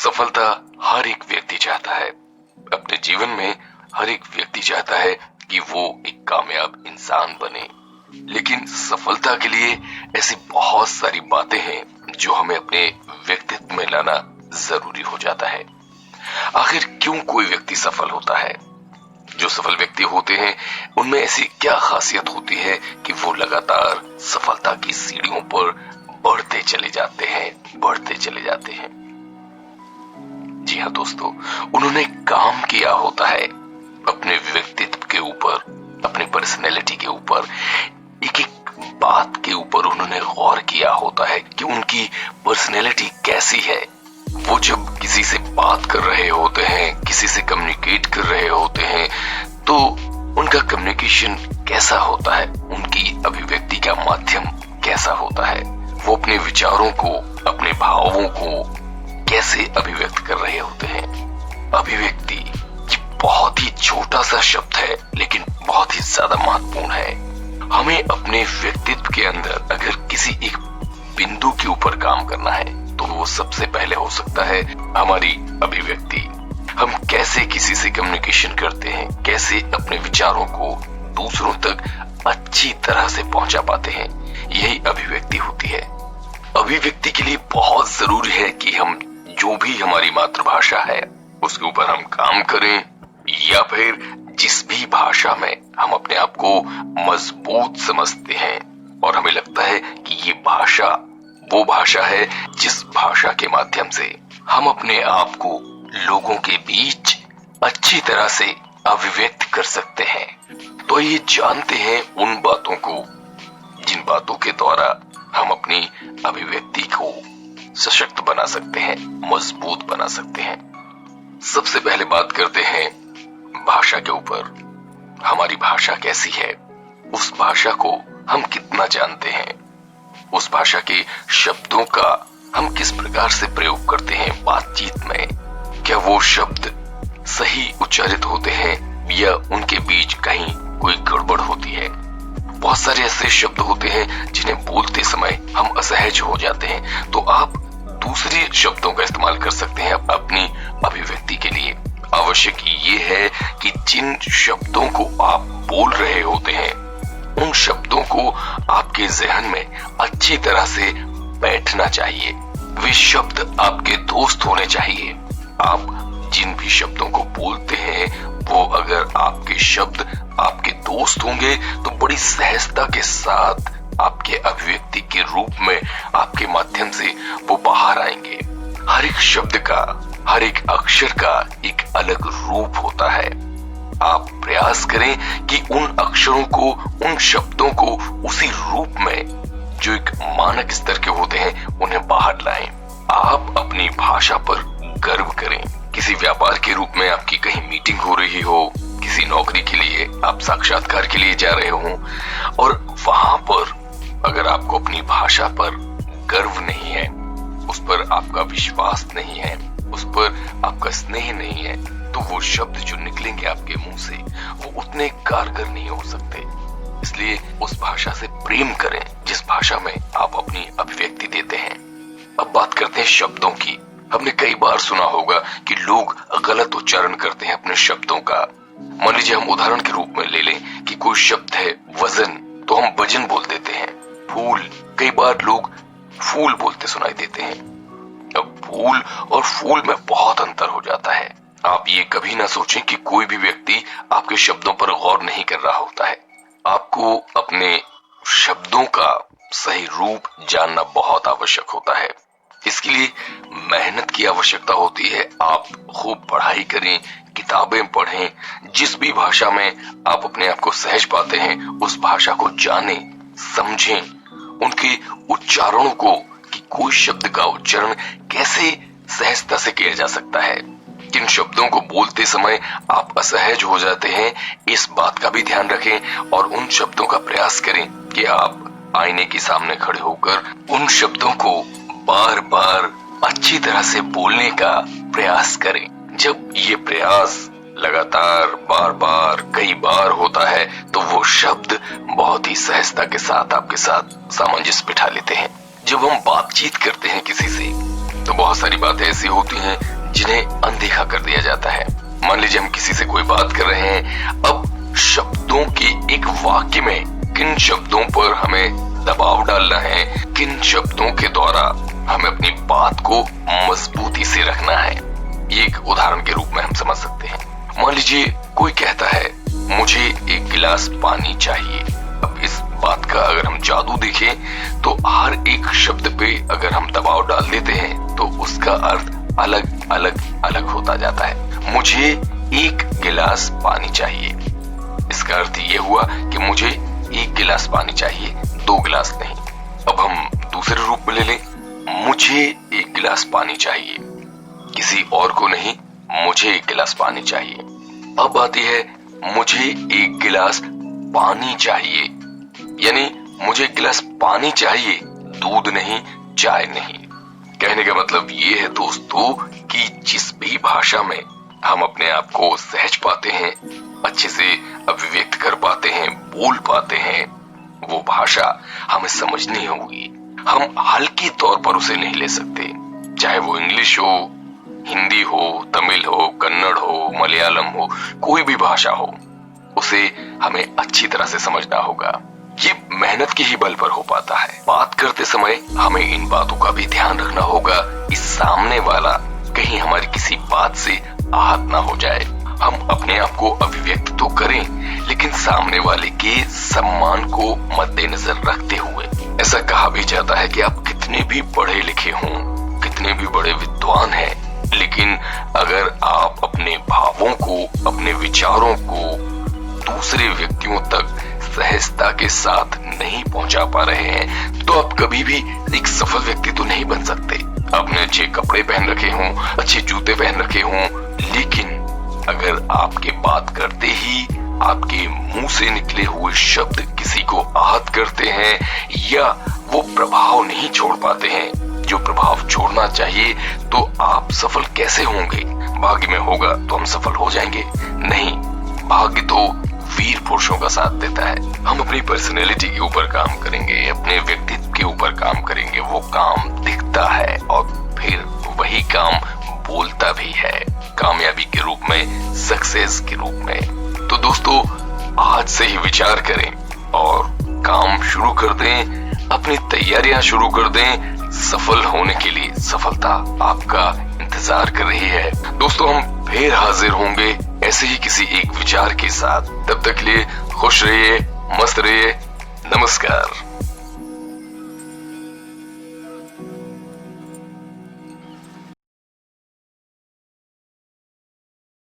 सफलता हर एक व्यक्ति चाहता है। अपने जीवन में हर एक व्यक्ति चाहता है कि वो एक कामयाब इंसान बने, लेकिन सफलता के लिए ऐसी बहुत सारी बातें हैं जो हमें अपने व्यक्तित्व में लाना जरूरी हो जाता है। आखिर क्यों कोई व्यक्ति सफल होता है? जो सफल व्यक्ति होते हैं उनमें ऐसी क्या खासियत होती है कि वो लगातार सफलता की सीढ़ियों पर बढ़ते चले जाते हैं। जी हाँ दोस्तों, उन्होंने काम किया होता है अपने व्यक्तित्व के ऊपर, अपनी पर्सनैलिटी के ऊपर, एक एक बात के ऊपर उन्होंने गौर किया होता है कि उनकी पर्सनैलिटी कैसी है। वो जब किसी से बात कर रहे होते हैं, किसी से कम्युनिकेट कर रहे होते हैं, तो उनका कम्युनिकेशन कैसा होता है, उनकी अभिव्यक्ति का माध्यम कैसा होता है, वो अपने विचारों को, अपने भावों को कैसे अभिव्यक्त कर रहे होते हैं। अभिव्यक्ति ये बहुत ही छोटा सा शब्द है, लेकिन बहुत ही ज्यादा महत्वपूर्ण है। हमें अपने व्यक्तित्व के अंदर अगर किसी एक बिंदु के ऊपर काम करना है तो वो सबसे पहले हो सकता है हमारी अभिव्यक्ति। हम कैसे किसी से कम्युनिकेशन करते हैं, कैसे अपने विचारों को दूसरों तक अच्छी तरह से पहुंचा पाते हैं, यही अभिव्यक्ति होती है। अभिव्यक्ति के लिए बहुत जरूरी है कि हम जो भी हमारी मातृभाषा है उसके ऊपर हम काम करें, या फिर जिस भी भाषा में हम अपने आप को मजबूत समझते हैं और हमें लगता है कि ये भाषा वो भाषा है जिस भाषा के माध्यम से हम अपने आप को लोगों के बीच अच्छी तरह से अभिव्यक्त कर सकते हैं। तो ये जानते हैं उन बातों को जिन बातों के द्वारा हम अपनी अभिव्यक्ति को सशक्त बना सकते हैं, मजबूत बना सकते हैं। सबसे पहले बात करते हैं भाषा के ऊपर। हमारी भाषा कैसी है, उस भाषा को हम कितना जानते हैं, उस भाषा के शब्दों का हम किस प्रकार से प्रयोग करते हैं बातचीत में। क्या वो शब्द सही उच्चारित होते हैं या उनके बीच कहीं कोई गड़बड़ होती है। बहुत सारे ऐसे शब्द होते हैं जिन्हें बोलते समय हम असहज हो जाते हैं, तो आप दूसरे शब्दों का इस्तेमाल कर सकते हैं अपनी अभिव्यक्ति के लिए। आवश्यक ये है कि जिन शब्दों को आप बोल रहे होते हैं उन शब्दों को आपके जहन में अच्छी तरह से बैठना चाहिए। वे शब्द आपके दोस्त होने चाहिए। आप जिन भी शब्दों को बोलते हैं वो अगर आपके शब्द आपके दोस्त होंगे तो बड़ी सहजता के साथ आपके अभिव्यक्ति के रूप में आपके माध्यम से वो बाहर आएंगे। हर एक शब्द का, हर एक अक्षर का एक अलग रूप होता है। आप प्रयास करें कि उन अक्षरों को, उन शब्दों को उसी रूप में जो एक मानक स्तर के होते हैं उन्हें बाहर लाएं। आप अपनी भाषा पर गर्व करें। किसी व्यापार के रूप में आपकी कहीं मीटिंग हो रही हो, किसी नौकरी के लिए आप साक्षात्कार के लिए जा रहे हो और वहां पर अगर आपको अपनी भाषा पर गर्व नहीं है, उस पर आपका विश्वास नहीं है, उस पर आपका स्नेह नहीं है, तो वो शब्द जो निकलेंगे आपके मुंह से वो उतने कारगर नहीं हो सकते। इसलिए उस भाषा से प्रेम करें जिस भाषा में आप अपनी अभिव्यक्ति देते हैं। अब बात करते हैं शब्दों की। हमने कई बार सुना होगा कि लोग गलत उच्चारण करते हैं अपने शब्दों का। मान लीजिए हम उदाहरण के रूप में ले लें कि कोई शब्द है वजन, तो हम वजन बोल देते हैं। फूल, कई बार लोग फूल बोलते सुनाई देते हैं। अब फूल और फूल में बहुत अंतर हो जाता है। आप ये कभी ना सोचें कि कोई भी व्यक्ति आपके शब्दों पर गौर नहीं कर रहा होता है। आपको अपने शब्दों का सही रूप जानना बहुत आवश्यक होता है। इसके लिए मेहनत की आवश्यकता होती है। आप खूब पढ़ाई करें, किताबें पढ़ें, जिस भी भाषा में आप अपने आप को सहज पाते हैं उस भाषा को जानें, समझें, उनके उच्चारणों को कि कोई शब्द का उच्चारण कैसे सहजता से किया जा सकता है। किन शब्दों को बोलते समय आप असहज हो जाते हैं, इस बात का भी ध्यान रखें और उन शब्दों का प्रयास करें कि आप आईने के सामने खड़े होकर उन शब्दों को बार बार अच्छी तरह से बोलने का प्रयास करें। जब ये प्रयास लगातार बार बार कई बार होता है तो वो शब्द बहुत ही सहजता के साथ आपके साथ सामंजस्य बिठा लेते हैं। जब हम बातचीत करते हैं किसी से तो बहुत सारी बातें ऐसी होती हैं जिन्हें अनदेखा कर दिया जाता है। मान लीजिए हम किसी से कोई बात कर रहे हैं, अब शब्दों के एक वाक्य में किन शब्दों पर हमें दबाव डालना है, किन शब्दों के द्वारा हमें अपनी बात को मजबूती से रखना है, ये एक उदाहरण के रूप में हम समझ सकते हैं। मान लीजिए कोई कहता है मुझे एक गिलास पानी चाहिए। अब इस बात का अगर हम जादू देखें तो हर एक शब्द पे अगर हम दबाव डाल देते हैं तो उसका अर्थ अलग अलग अलग होता जाता है। मुझे एक गिलास पानी चाहिए, इसका अर्थ ये हुआ कि मुझे एक गिलास पानी चाहिए, 2 गिलास नहीं। अब हम दूसरे रूप में ले लें, मुझे एक गिलास पानी चाहिए, किसी और को नहीं, मुझे एक गिलास पानी चाहिए। अब आती है मुझे एक गिलास पानी चाहिए, यानी मुझे एक गिलास पानी चाहिए, दूध नहीं, चाय नहीं। कहने का मतलब ये है दोस्तों कि जिस भी भाषा में हम अपने आप को सहज पाते हैं, अच्छे से अभिव्यक्त कर पाते हैं, बोल पाते हैं, वो भाषा हमें समझनी होगी। हम हल्के तौर पर उसे नहीं ले सकते, चाहे वो इंग्लिश हो, हिंदी हो, तमिल हो, कन्नड़ हो, मलयालम हो, कोई भी भाषा हो, उसे हमें अच्छी तरह से समझना होगा। ये मेहनत के ही बल पर हो पाता है। बात करते समय हमें इन बातों का भी ध्यान रखना होगा कि सामने वाला कहीं हमारी किसी बात से आहत ना हो जाए। हम अपने आप को अभिव्यक्त तो करें, लेकिन सामने वाले के सम्मान को मद्देनजर रखते हुए। ऐसा कहा भी जाता है कि आप कितने भी पढ़े लिखे हों, कितने भी बड़े विद्वान हैं, लेकिन अगर आप अपने भावों को, अपने विचारों को दूसरे व्यक्तियों तक सहजता के साथ नहीं पहुंचा पा रहे हैं, तो आप कभी भी एक सफल व्यक्ति तो नहीं बन सकते। आपने अच्छे कपड़े पहन रखे हों, अच्छे जूते पहन रखे हों, लेकिन अगर आपके बात करते ही आपके मुंह से निकले हुए शब्द किसी को आहत करते हैं या वो प्रभाव नहीं छोड़ पाते हैं जो प्रभाव छोड़ना चाहिए, तो आप सफल कैसे होंगे? भाग्य में होगा तो हम सफल हो जाएंगे? नहीं, भाग्य तो वीर पुरुषों का साथ देता है। हम अपनी पर्सनैलिटी के ऊपर काम करेंगे, अपने व्यक्तित्व के ऊपर काम करेंगे, वो काम दिखता है और फिर वही काम बोलता भी है, कामयाबी के रूप में, सक्सेस के रूप में। तो दोस्तों, आज से ही विचार करें और काम शुरू कर दें, अपनी तैयारियां शुरू कर दें। सफल होने के लिए सफलता आपका इंतजार कर रही है। दोस्तों, हम फिर हाजिर होंगे ऐसे ही किसी एक विचार के साथ। तब तक के लिए खुश रहिए, मस्त रहिए। नमस्कार।